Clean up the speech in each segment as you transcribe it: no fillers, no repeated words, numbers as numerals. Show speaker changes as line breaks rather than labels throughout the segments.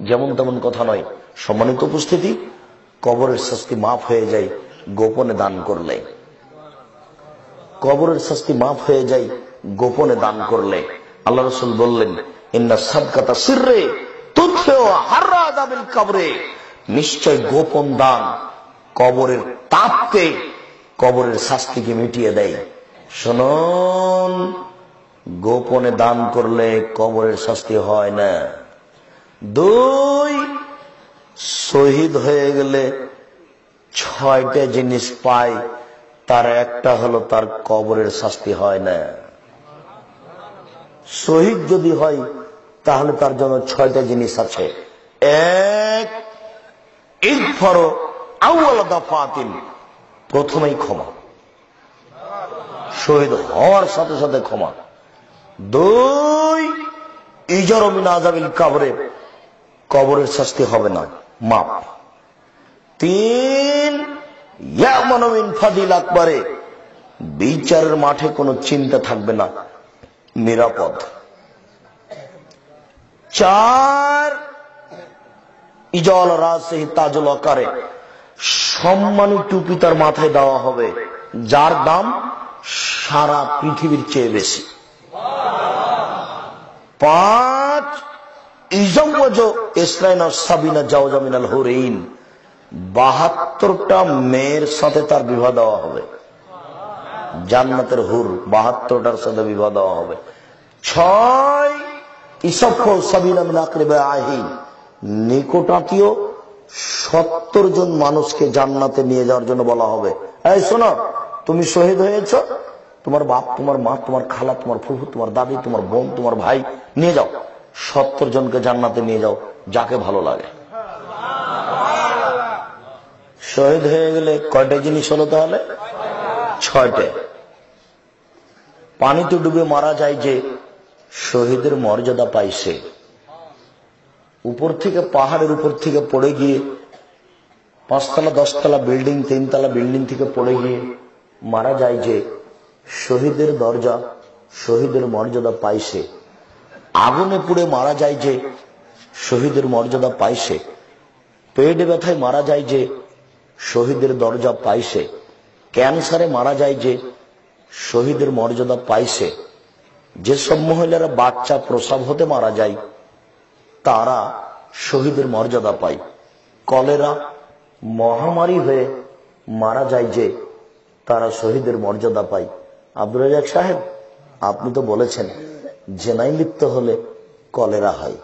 যেমন তেমন কথা নয়। সম্মানিত উপস্থিতি, কবরের শাস্তি মাফ হয়ে যায় গোপনে দান করলে। কবরের শাস্তি মাফ হয়ে যায় গোপনে দান করলে। আল্লাহ রাসূল বললেন, ইন্না সাদকাতা সিররে তুতফিউ হাররা আযাবিল কবরে, নিশ্চয় গোপন দান কবরের তাপকে, কবরের শাস্তিকে মিটিয়ে দেয়। শুনুন, গোপনে দান করলে কবরের শাস্তি হয় না। 2, শহীদ হয়ে গেলে 6টা জিনিস পায়, তার একটা হলো তার কবরের শাস্তি হয় না। শহীদ যদি হয় তাহলে তার জন্য 6টা জিনিস আছে। 1, ইগফারু আউয়াল দাফাতিন, প্রথমেই ক্ষমা, শহীদ হওয়ার সাথে সাথে ক্ষমা। 2, ইজারু মিন আযাবিল কবরে, কবরের শাস্তি হবে না, মাপ। 3, ইয়ামানু মিন ফাদিল আকবারে, বিচারের মাঠে কোনো চিন্তা থাকবে না, নিরাপদ। 4, ইজাল রাসিহি তাজুল আকারে, সম্মানী টুপি তার মাথায় দেওয়া হবে, যার দাম সারা পৃথিবীর চেয়ে বেশি। 5, ইজাওয়াজু ইসরাইনা সাবিনা জাওজা মিনাল হুরাইন, 72টা মেয়ের সাথে তার বিবাহ দেওয়া হবে, জান্নাতের হুর 72টার সাথে বিবাহ দেওয়া হবে। 6, ইসাফু সাবিনা মিন আকরিবাহি, নিকটাত্মীয় 70 জন মানুষকে জান্নাতে নিয়ে যাওয়ার জন্য বলা হবে। এই শোনো, তুমি শহীদ হয়েছো, তোমার বাপ, তোমার মা, তোমার খালা, তোমার ফুফু, তোমার দাদি, তোমার বোন, তোমার ভাই নিয়ে যাও, 70 জনকে জান্নাতে নিয়ে যাও, যাকে ভালো লাগে। শহীদ হয়ে গেলে কয়টা জিনিস হলো তাহলে? 6টে। পানিতে ডুবে মারা যায় যে, শহীদের মর্যাদা পাইছে। উপর থেকে, পাহাড়ের উপর থেকে পড়ে গিয়ে 5 তলা 10 তলা বিল্ডিং, 3 তলা বিল্ডিং থেকে পড়ে গিয়ে মারা যায় যে, শহীদের দরজা, শহীদের মর্যাদা পাইছে। আগুনে পুড়ে মারা যায় যে, শহীদের মর্যাদা পাইছে। পেট ব্যথায় মারা যায় যে, শহীদের দরজা পাইছে। ক্যান্সারে মারা যায় যে, শহীদের মর্যাদা পাইছে। যেসব মহিলারা বাচ্চা প্রসব হতে মারা যায়, তারা শহীদের মর্যাদা পায়। কলেরা মহামারী হয়ে মারা যায় যে, তারা শহীদের মর্যাদা পায়। আব্দুর রাজ্জাক সাহেব, আপনি তো বলেছেন জেনায় লিপ্ত হলে কলেরা হয়,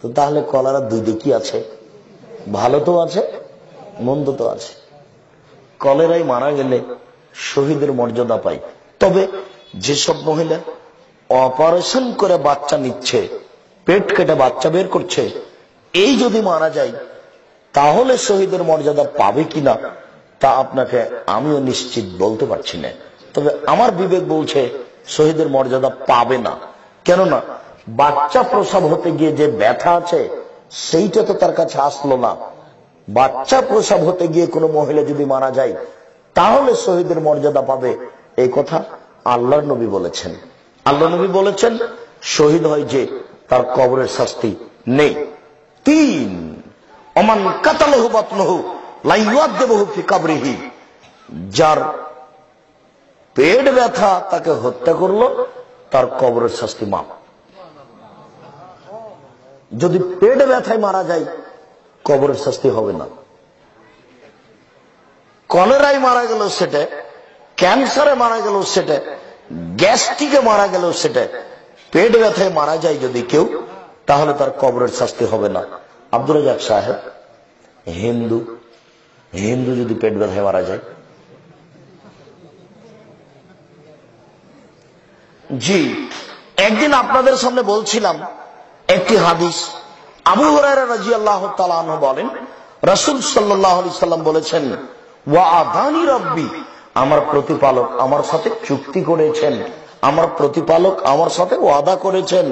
তো তাহলে কলেরা 2 দিকই আছে, ভালো তো আছে, মন্দ তো আছে। কলেরায় মারা গেলে শহীদের মর্যাদা পায়। তবে যেসব মহিলা অপারেশন করে বাচ্চা নিচ্ছে, পেট কেটে বাচ্চা বের করছে, এই যদি মারা যায় তাহলে শহীদের মর্যাদা পাবে কিনা তা আপনাকে আমিও নিশ্চিত বলতে পারছি না। তবে আমার বিবেক বলছে শহীদের মর্যাদা পাবে না। কেননা বাচ্চা প্রসব হতে গিয়ে যে ব্যথা আছে সেইটা তো তার কাছে আসলো না। বাচ্চা প্রসব হতে গিয়ে কোনো মহিলা যদি মারা যায় তাহলে শহীদের মর্যাদা পাবে, এই কথা আল্লাহর নবী বলেছেন। আল্লাহ নবী বলেছেন শহীদ হয় যে, তার কবরের শাস্তি নেই। 3, ওমান কাতালাহু বাতনুহু লা ইউআযযিবুহু ফি কবরিহি, যার পেট ব্যথা তাকে হত্যা করলো, তার কবরের শাস্তি মাফ। যদি পেট ব্যথায় মারা যায় কবরের শাস্তি হবে না। কলেরায় মারা গেল সেটা, ক্যান্সারে মারা গেল সেটা, গ্যাস্ট্রিকে মারা গেল সেটা, পেট ব্যথায় মারা যায় যদি কেউ, তাহলে তার কবরের শাস্তি হবে না। আব্দুর রাজ্জাক সাহেব, হিন্দু যদি পেট ব্যথায় মারা যায়, জি, একদিন আপনাদের সামনে বলছিলাম একটি হাদিস। আবু হুরায়রা রাদিয়াল্লাহু তাআলা আনহু বলেন, রাসূল সাল্লাল্লাহু আলাইহি সাল্লাম বলেছেন, ওয়াদানি রাব্বি, আমার প্রতিপালক আমার সাথে চুক্তি করেছেন, আমার প্রতিপালক আমার সাথে ওয়াদা করেছেন,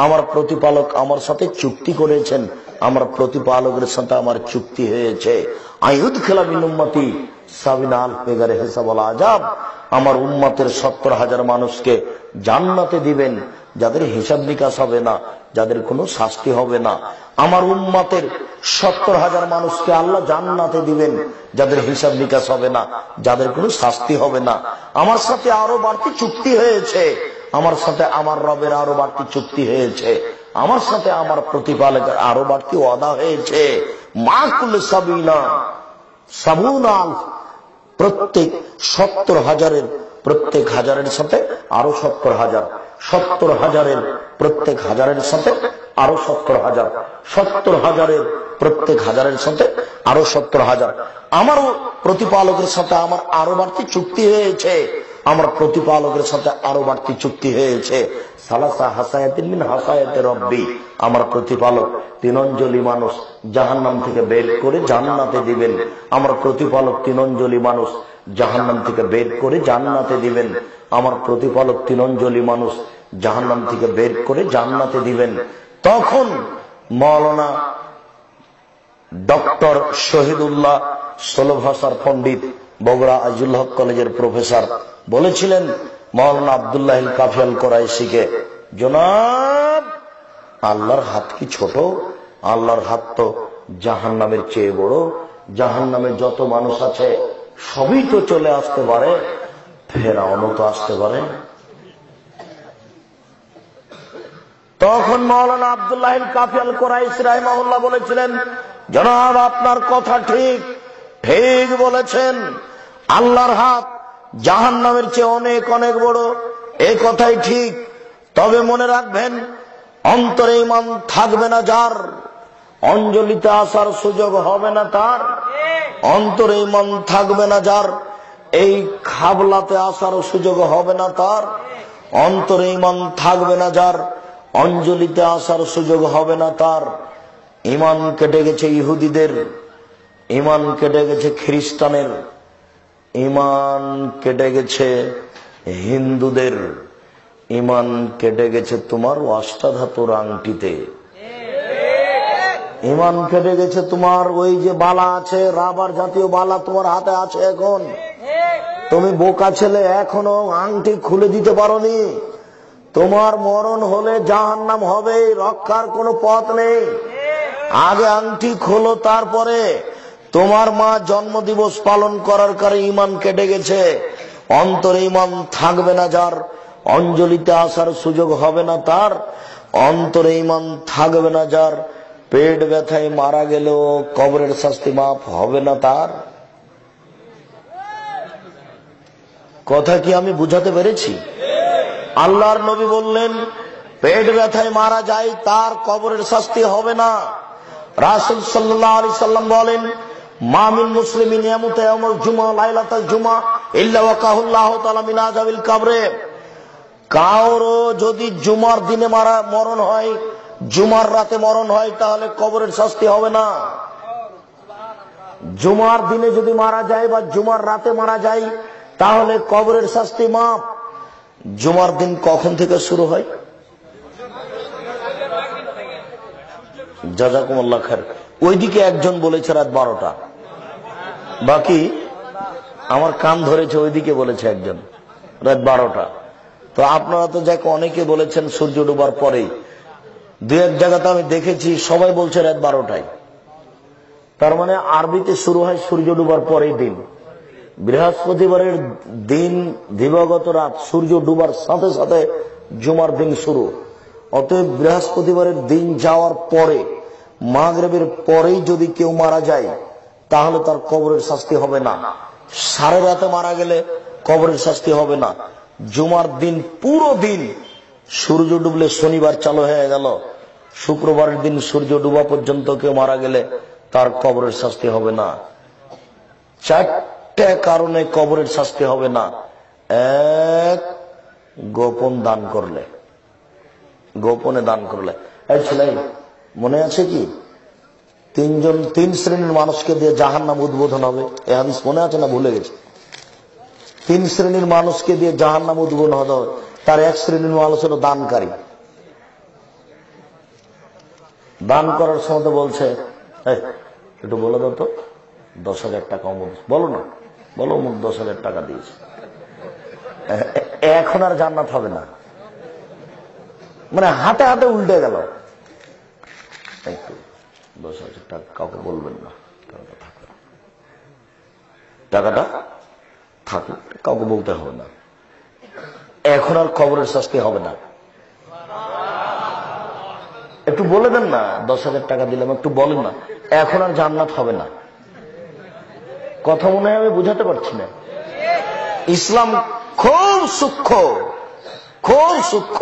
আমার প্রতিপালক আমার সাথে চুক্তি করেছেন, আমার প্রতিপালকের সাথে আমার চুক্তি হয়েছে। আইয়ুদখিলা মিন উম্মতি 70,000 বেগারে হিসাব ওয়ালা আযাব, আমার উম্মতের 70,000 মানুষকে জান্নাতে দিবেন, যাদের হিসাব নিকাশ হবে না, যাদের কোনো শাস্তি হবে না। আমার উম্মতের 70,000 মানুষকে আল্লাহ জান্নাতে দিবেন, যাদের হিসাব নিকাশ হবে না, যাদের কোনো শাস্তি হবে না। আমার সাথে আরো বাড়তি চুক্তি হয়েছে, আমার সাথে আমার রবের আরো বাড়তি চুক্তি হয়েছে, আমার সাথে আমার প্রতিপালকের আরো বাড়তি ওয়াদা হয়েছে। মাকুল সাবিনা সাবুনাল, প্রত্যেক 70,000-এর প্রত্যেক হাজারের সাথে আরো 70,000, 70,000-এর প্রত্যেক হাজারের সাথে আরো 70,000, 70,000-এর প্রত্যেক হাজারের সাথে আরো 70,000। আমারও প্রতিপালকের সাথে আমার আরো বাড়তি চুক্তি হয়েছে, আমার প্রতিপালকের সাথে আরো বাড়তি চুক্তি হয়েছে। সালাসা হাসায়াতিন মিন হাসায়াতি রব্বি, আমার প্রতিপালক 3 অঞ্জলি মানুষ জাহান্নাম থেকে বের করে জান্নাতে দিবেন। আমার প্রতিপালক 3 অঞ্জলি মানুষ জাহান্নাম থেকে বের করে জান্নাতে দিবেন। আমার প্রতিপালক 3 অঞ্জলি মানুষ জাহান্নাম থেকে বের করে জান্নাতে দিবেন। তখন মাওলানা ডক্টর শহীদুল্লাহ 16 ভাষার পণ্ডিত, বগুড়া আজিজুল হক কলেজের প্রফেসর বলেছিলেন মাওলানা আব্দুল্লাহ কাফি আল কোরাইশিকে, জনাব আল্লাহর হাত কি ছোট? আল্লাহর হাত তো জাহান্নামের চেয়ে বড়। জাহান্নামে যত মানুষ আছে সবই তো চলে আসতে পারে, ফেরাউনও তো আসতে পারে। তখন মাওলানা আব্দুল্লাহ কাফি আল কোরাইশি রাহিমাহুল্লাহ বলেছিলেন, জনাব আপনার কথা ঠিক, ঠিক বলেছেন, আল্লাহর হাত জাহান্নামের চেয়ে অনেক অনেক বড়, এই কথাই ঠিক। তবে মনে রাখবেন, অন্তরে ঈমান থাকবে না যার, অঞ্জলিতে আসার সুযোগ হবে না তার। অন্তরে ঈমান থাকবে না যার, এই খাবলাতে আসার সুযোগ হবে না তার। অন্তরে ঈমান থাকবে না যার, অঞ্জলিতে আসার সুযোগ হবে না তার। ঈমান কেটে গেছে ইহুদিদের, ঈমান কেটে গেছে খ্রিস্টানের, ঈমান কেটে গেছে হিন্দুদের, ঈমান কেটে গেছে তোমার অষ্টাধাতুর আংটিতে, ঈমান কেটে গেছে তোমার ওই যে বালা আছে, রাবার জাতীয় বালা তোমার হাতে আছে এখন। তুমি বোকা ছেলে, এখনো আংটি খুলে দিতে পারোনি। তোমার মরণ হলে জাহান্নাম হবে, রক্ষার কোনো পথ নেই। আগে আংটি খোলো, তারপরে। তোমার মা জন্মদিবস পালন করার কারণে ঈমান কেটে গেছে। অন্তরে ঈমান থাকবে না যার, অঞ্জলিতে আসার সুযোগ হবে না তার। অন্তরে ঈমান থাকবে না যার, পেট ব্যথায় মারা গেলেও কবরের শাস্তি মাফ হবে না তার। কথা কি আমি বুঝাতে পেরেছি? আল্লাহর নবী বললেন, পেট ব্যথায় মারা যায় তার কবরের শাস্তি হবে না। রাসূল সাল্লাল্লাহু আলাইহি সাল্লাম বলেন, মা মিন মুসলিমিন ইয়ামুতু ইয়াউমাল জুমআ লাইলাতাল জুমআ ইল্লা ওয়াকাহুল্লাহু তাআলা মিন আযাবিল কবরে। কারো যদি জুমার দিনে মরণ হয়, জুমার রাতে মরণ হয়, তাহলে কবরের শাস্তি হবে না। জুমার দিনে যদি মারা যায় বা জুমার রাতে মারা যায়, তাহলে কবরের শাস্তি মাফ। জুমার দিন কখন থেকে শুরু হয়? জাযাকুমুল্লাহ খায়ের। ওইদিকে একজন বলেছে রাত 12টা, বাকি আমার কান ধরেছে, ওইদিকে বলেছে একজন রাত 12টা। তো আপনারা তো যাকে অনেকে বলেছেন সূর্য ডুবার পরেই। 2-1 জায়গাতে আমি দেখেছি সবাই বলছে রাত 12টায়। তার মানে আরবিতে শুরু হয় সূর্য ডুবার পরেই দিন। বৃহস্পতিবারের দিন দিবাগত রাত, সূর্য ডুবার সাথে সাথে জুমার দিন শুরু। অতএব বৃহস্পতিবারের দিন যাওয়ার পরে, মাগরিবের পরেই যদি কেউ মারা যায়, তাহলে তার কবরের শাস্তি হবে না। সারা রাতে মারা গেলে কবরের শাস্তি হবে না। জুমার দিন পুরো দিন, সূর্য ডুবলে শনিবার চালু হয়ে গেল, শুক্রবারের দিন সূর্য ডুবা পর্যন্ত কেউ মারা গেলে তার কবরের শাস্তি হবে না। 4টে কারণে কবরের শাস্তি হবে না। 1, গোপন দান করলে, গোপনে দান করলে। এই ছেলে, মনে আছে কি 3 শ্রেণীর মানুষকে দিয়ে জাহান্নাম উদ্বোধন হবে? এই হাদিস মনে আছে না ভুলে গেছে? 3 শ্রেণীর মানুষকে দিয়ে জাহান্নাম উদ্বোধন হবে। তার 1 শ্রেণীর মানুষ হলো দানকারী। দান করার সময় বলছে, একটু বলে দাও তো 10,000 টাকা অমুক, বলো না, বলো অমুক 10,000 টাকা দিয়েছে। এখন আর জান্নাত হবে না। মানে হাতে হাতে উল্টে গেল। একটু 10,000 টাকা কাউকে বলবেন না, টাকাটা থাকুক, কাউকে বলতে হবে না। এখন আর কবরের শাস্তি হবে না। একটু বলে দেন না, 10,000 টাকা দিলাম, একটু বলেন না, এখন আর জান্নাত হবে না। কথা মনে হয় আমি বুঝাতে পারছি না। ইসলাম খুব সূক্ষ্ম, খুব সূক্ষ্ম।